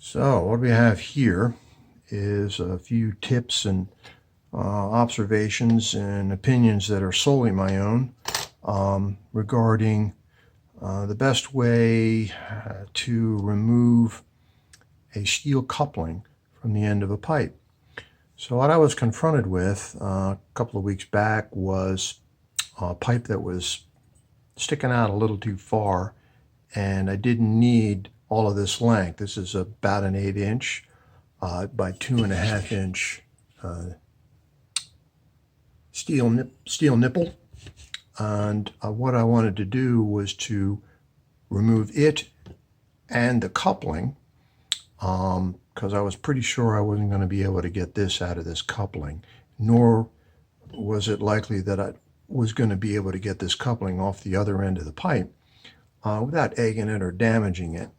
So what we have here is a few tips and observations and opinions that are solely my own regarding the best way to remove a steel coupling from the end of a pipe. So what I was confronted with a couple of weeks back was a pipe that was sticking out a little too far, and I didn't need all of this length. This is about an 8-inch by 2.5-inch steel nipple, and what I wanted to do was to remove it and the coupling, because I was pretty sure I wasn't going to be able to get this out of this coupling, nor was it likely that I was going to be able to get this coupling off the other end of the pipe without egging it or damaging it.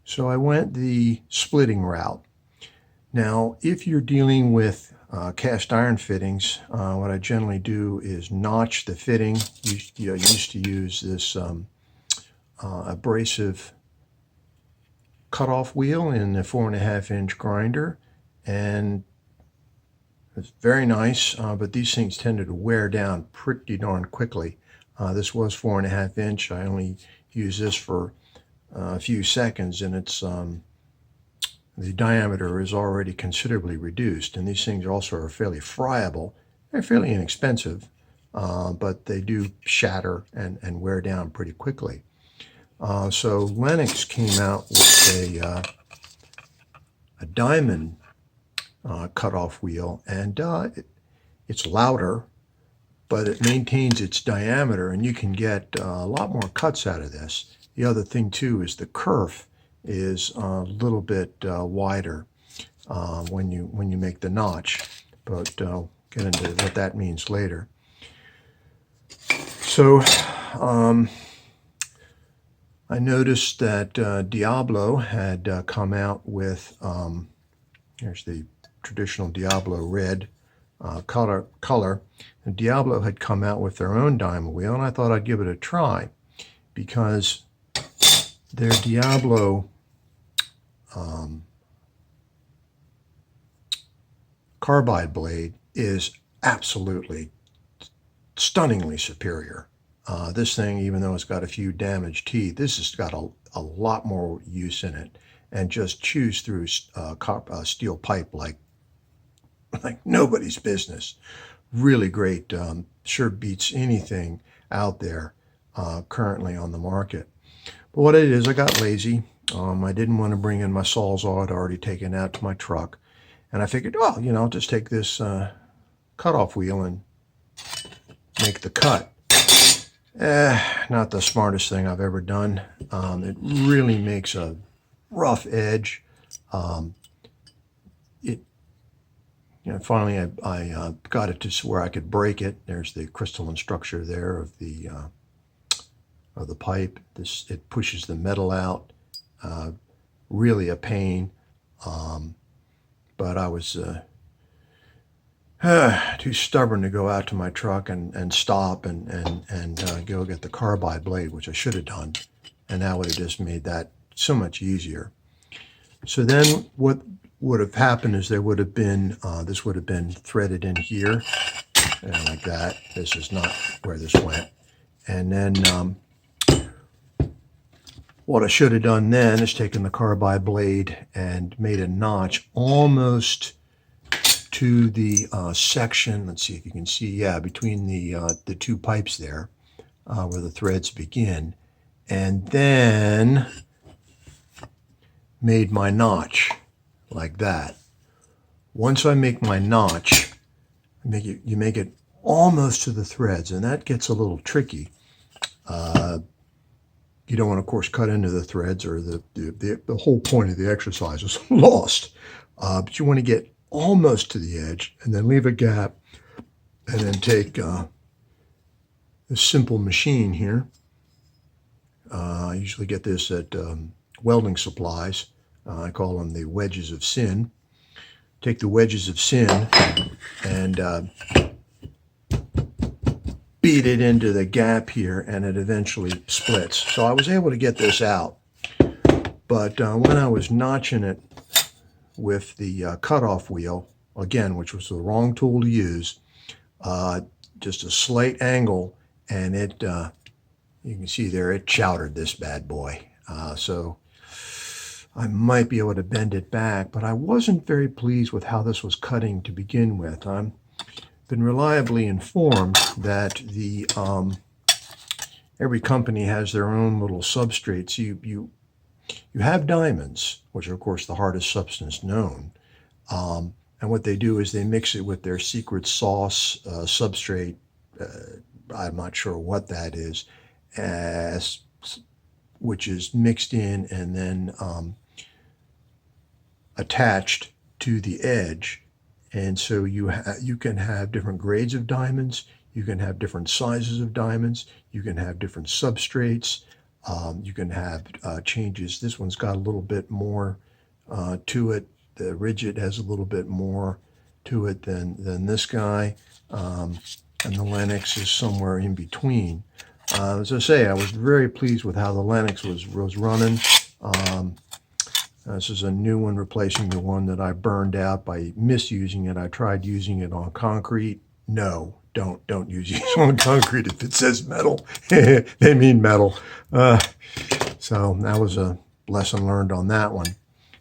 So I went the splitting route. Now, if you're dealing with cast iron fittings, what I generally do is notch the fitting. I used to use this abrasive cutoff wheel in the 4.5-inch grinder, and it's very nice, but these things tended to wear down pretty darn quickly. This was 4.5-inch. I only use this for a few seconds, and it's the diameter is already considerably reduced, and these things also are fairly friable. They're fairly inexpensive, but they do shatter and wear down pretty quickly. So Lennox came out with a diamond cutoff wheel, and it's louder, but it maintains its diameter, and you can get a lot more cuts out of this. The other thing too is the kerf is a little bit wider when you make the notch, but I'll get into what that means later. So I noticed that Diablo had come out with, here's the traditional Diablo red color, and Diablo had come out with their own diamond wheel, and I thought I'd give it a try, because their Diablo carbide blade is absolutely stunningly superior. This thing, even though it's got a few damaged teeth, this has got a lot more use in it, and just chews through steel pipe like nobody's business. Really great. Sure beats anything out there currently on the market. But what it is, I got lazy. I didn't want to bring in my sawzall. I'd already taken out to my truck, and I figured, well, I'll just take this cutoff wheel and make the cut. Not the smartest thing I've ever done. It really makes a rough edge. Finally, I got it to where I could break it. There's the crystalline structure there of the pipe. It pushes the metal out. Really a pain, but I was too stubborn to go out to my truck and stop and go get the carbide blade, which I should have done, and that would have just made that so much easier. So then what would have happened is there would have been, this would have been threaded in here, and like that. This is not where this went. And then what I should have done then is taken the carbide blade and made a notch almost to the section, let's see if you can see, yeah, between the two pipes there, where the threads begin, and then made my notch like that. Once I make my notch, you make it almost to the threads, and that gets a little tricky. You don't want to, of course, cut into the threads, or the whole point of the exercise is lost. But you want to get almost to the edge, and then leave a gap, and then take a simple machine here. I usually get this at welding supplies. I call them the wedges of sin. Take the wedges of sin and beat it into the gap here, and it eventually splits. So I was able to get this out. But when I was notching it with the cutoff wheel, again, which was the wrong tool to use, just a slight angle, and it, you can see there, it chowdered this bad boy. So I might be able to bend it back, but I wasn't very pleased with how this was cutting to begin with. I've been reliably informed that the every company has their own little substrates. You have diamonds, which are of course the hardest substance known, and what they do is they mix it with their secret sauce substrate. I'm not sure what that is, which is mixed in and then attached to the edge. And so you can have different grades of diamonds, you can have different sizes of diamonds, you can have different substrates, you can have changes. This one's got a little bit more to it. The rigid has a little bit more to it than this guy, and the Lennox is somewhere in between. As I say, I was very pleased with how the Lennox was running. This is a new one replacing the one that I burned out by misusing it. I tried using it on concrete. No, don't use it on concrete. If it says metal, they mean metal. So that was a lesson learned on that one.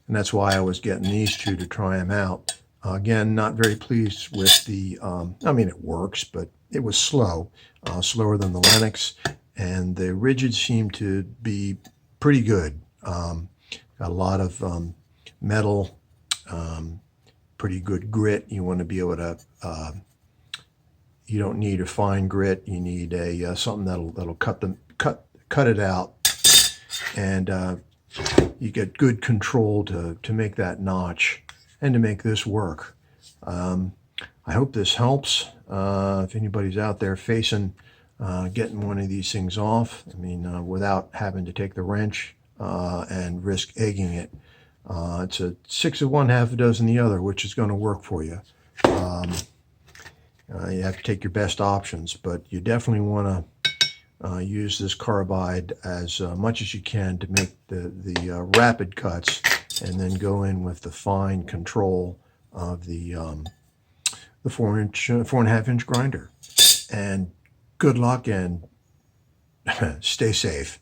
And that's why I was getting these two to try them out. Again, not very pleased with the, I mean, it works, but it was slow, slower than the Lennox. And the rigid seemed to be pretty good. Got a lot of metal, pretty good grit. You want to be able to, you don't need a fine grit. You need a something that'll cut it out, and you get good control to make that notch and to make this work. I hope this helps. If anybody's out there facing getting one of these things off, I mean, without having to take the wrench and risk egging it. It's a 6 of one, half a dozen the other, which is going to work for you. You have to take your best options, but you definitely want to use this carbide as much as you can to make the rapid cuts, and then go in with the fine control of the 4.5 inch grinder. And good luck, and stay safe.